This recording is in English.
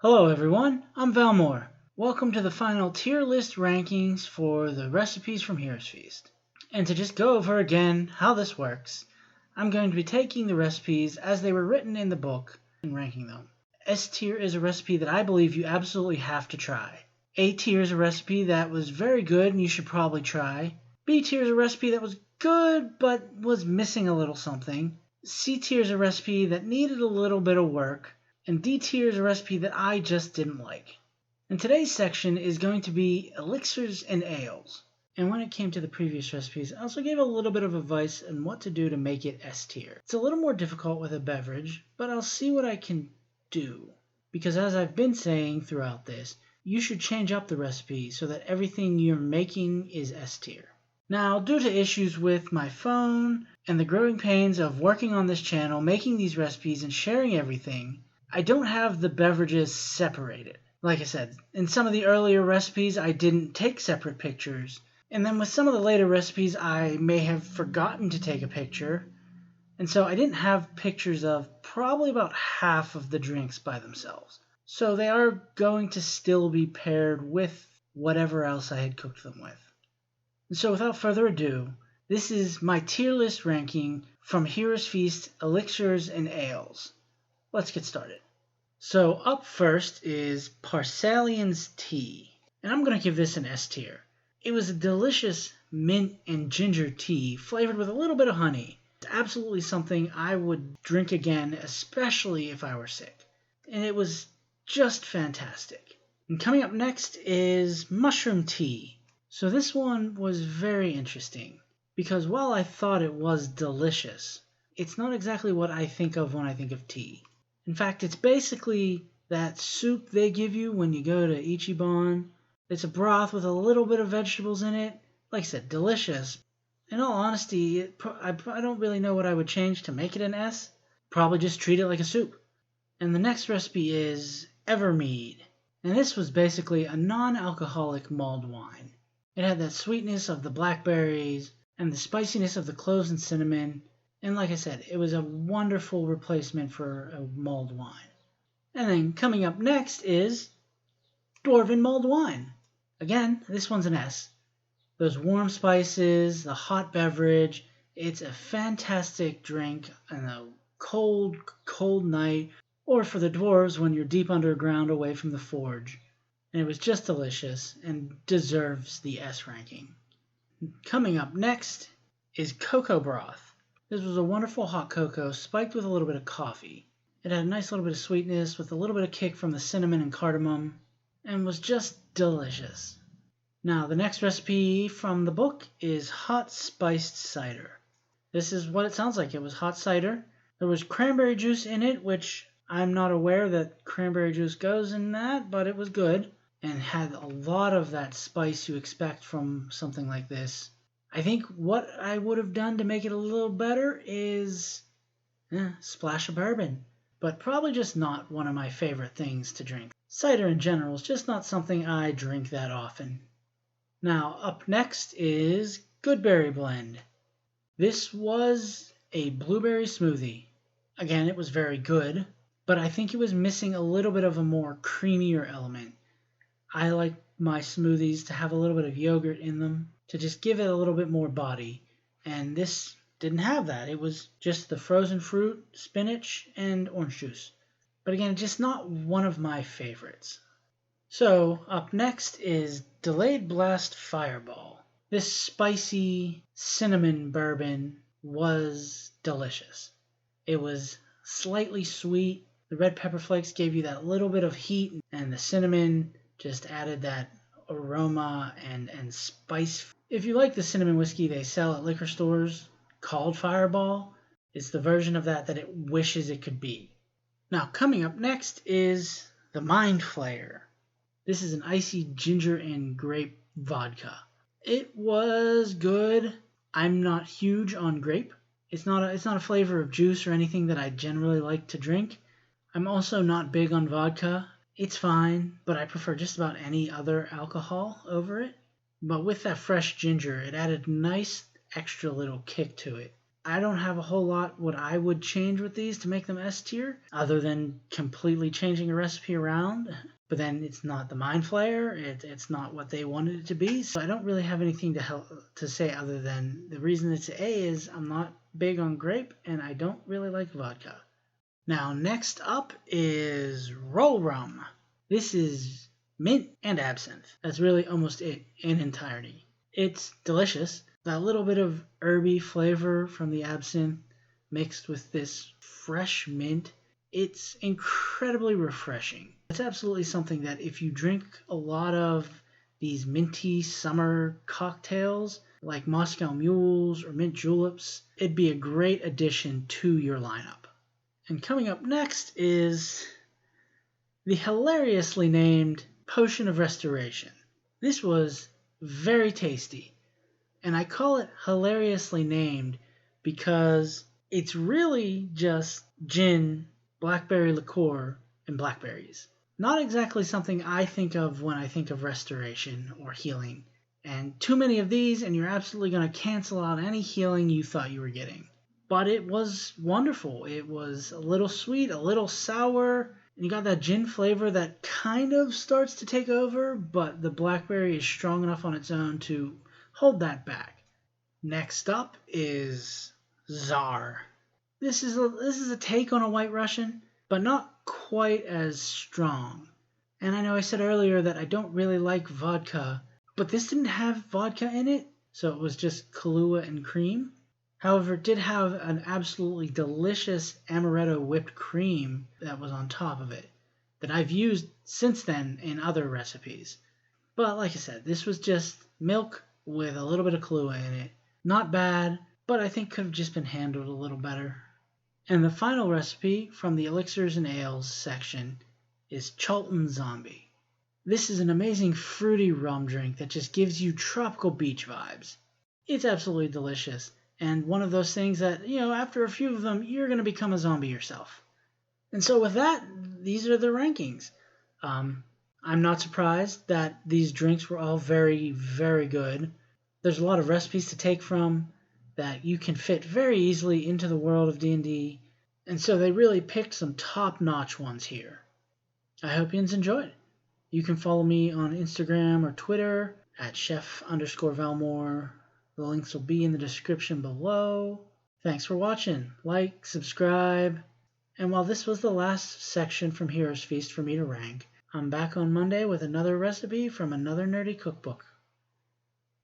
Hello everyone, I'm Valmore. Welcome to the final tier list rankings for the recipes from Heroes Feast. And to just go over again how this works, I'm going to be taking the recipes as they were written in the book and ranking them. S tier is a recipe that I believe you absolutely have to try. A tier is a recipe that was very good and you should probably try. B tier is a recipe that was good but was missing a little something. C tier is a recipe that needed a little bit of work. And D tier is a recipe that I just didn't like. And today's section is going to be elixirs and ales. And when it came to the previous recipes, I also gave a little bit of advice on what to do to make it S tier. It's a little more difficult with a beverage, but I'll see what I can do. Because as I've been saying throughout this, you should change up the recipe so that everything you're making is S tier. Now, due to issues with my phone and the growing pains of working on this channel, making these recipes and sharing everything, I don't have the beverages separated. Like I said, in some of the earlier recipes, I didn't take separate pictures. And then with some of the later recipes, I may have forgotten to take a picture. And so I didn't have pictures of probably about half of the drinks by themselves. So they are going to still be paired with whatever else I had cooked them with. And so without further ado, this is my tier list ranking from Heroes Feast, Elixirs, and Ales. Let's get started. So up first is Par-Salien's tea, and I'm going to give this an S tier. It was a delicious mint and ginger tea flavored with a little bit of honey. It's absolutely something I would drink again, especially if I were sick. And it was just fantastic. And coming up next is mushroom tea. So this one was very interesting, because while I thought it was delicious, it's not exactly what I think of when I think of tea. In fact, it's basically that soup they give you when you go to Ichiban. It's a broth with a little bit of vegetables in it. Like I said, delicious. In all honesty, I don't really know what I would change to make it an S. Probably just treat it like a soup. And the next recipe is Evermead. And this was basically a non-alcoholic mulled wine. It had that sweetness of the blackberries and the spiciness of the cloves and cinnamon. And like I said, it was a wonderful replacement for a mulled wine. And then coming up next is Dwarven mulled wine. Again, this one's an S. Those warm spices, the hot beverage, it's a fantastic drink on a cold, cold night, or for the dwarves when you're deep underground away from the forge. And it was just delicious and deserves the S ranking. Coming up next is cocoa broth. This was a wonderful hot cocoa spiked with a little bit of coffee. It had a nice little bit of sweetness with a little bit of kick from the cinnamon and cardamom, and was just delicious. Now, the next recipe from the book is hot spiced cider. This is what it sounds like. It was hot cider. There was cranberry juice in it, which I'm not aware that cranberry juice goes in that, but it was good and had a lot of that spice you expect from something like this. I think what I would have done to make it a little better is splash of bourbon, but probably just not one of my favorite things to drink. Cider in general is just not something I drink that often. Now, up next is Goodberry Blend. This was a blueberry smoothie. Again, it was very good, but I think it was missing a little bit of a more creamier element. I like my smoothies to have a little bit of yogurt in them, to just give it a little bit more body, and this didn't have that. It was just the frozen fruit, spinach, and orange juice. But again, just not one of my favorites. So up next is Delayed Blast Fireball. This spicy cinnamon bourbon was delicious. It was slightly sweet. The red pepper flakes gave you that little bit of heat, and the cinnamon just added that aroma and spice. If you like the cinnamon whiskey they sell at liquor stores called Fireball, it's the version of that it wishes it could be. Now, coming up next is the Mindflayer. This is an icy ginger and grape vodka. It was good. I'm not huge on grape. It's not a flavor of juice or anything that I generally like to drink. I'm also not big on vodka. It's fine, but I prefer just about any other alcohol over it. But with that fresh ginger, it added a nice extra little kick to it. I don't have a whole lot what I would change with these to make them S tier, other than completely changing a recipe around. But then it's not the Mindflayer, it's not what they wanted it to be, so I don't really have anything to say other than the reason it's A is I'm not big on grape, and I don't really like vodka. Now, next up is Rollrun. This is mint and absinthe. That's really almost it in entirety. It's delicious. That little bit of herby flavor from the absinthe mixed with this fresh mint, it's incredibly refreshing. It's absolutely something that if you drink a lot of these minty summer cocktails like Moscow Mules or mint juleps, it'd be a great addition to your lineup. And coming up next is the hilariously named Potion of Restoration. This was very tasty, and I call it hilariously named because it's really just gin, blackberry liqueur, and blackberries. Not exactly something I think of when I think of restoration or healing. And too many of these and you're absolutely going to cancel out any healing you thought you were getting. But it was wonderful. It was a little sweet, a little sour, and you got that gin flavor that kind of starts to take over, but the blackberry is strong enough on its own to hold that back. Next up is Zzar. This is a take on a White Russian, but not quite as strong. And I know I said earlier that I don't really like vodka, but this didn't have vodka in it, so it was just Kahlua and cream. However, it did have an absolutely delicious amaretto whipped cream that was on top of it that I've used since then in other recipes. But like I said, this was just milk with a little bit of Kahlua in it. Not bad, but I think could have just been handled a little better. And the final recipe from the Elixirs and Ales section is Chultan Zombie. This is an amazing fruity rum drink that just gives you tropical beach vibes. It's absolutely delicious, and one of those things that, after a few of them, you're going to become a zombie yourself. And so with that, these are the rankings. I'm not surprised that these drinks were all very, very good. There's a lot of recipes to take from that you can fit very easily into the world of D&D, and so they really picked some top-notch ones here. I hope you enjoyed. You can follow me on Instagram or Twitter at chef_Valmore. The links will be in the description below. Thanks for watching. Like, subscribe. And while this was the last section from Heroes Feast for me to rank, I'm back on Monday with another recipe from another nerdy cookbook.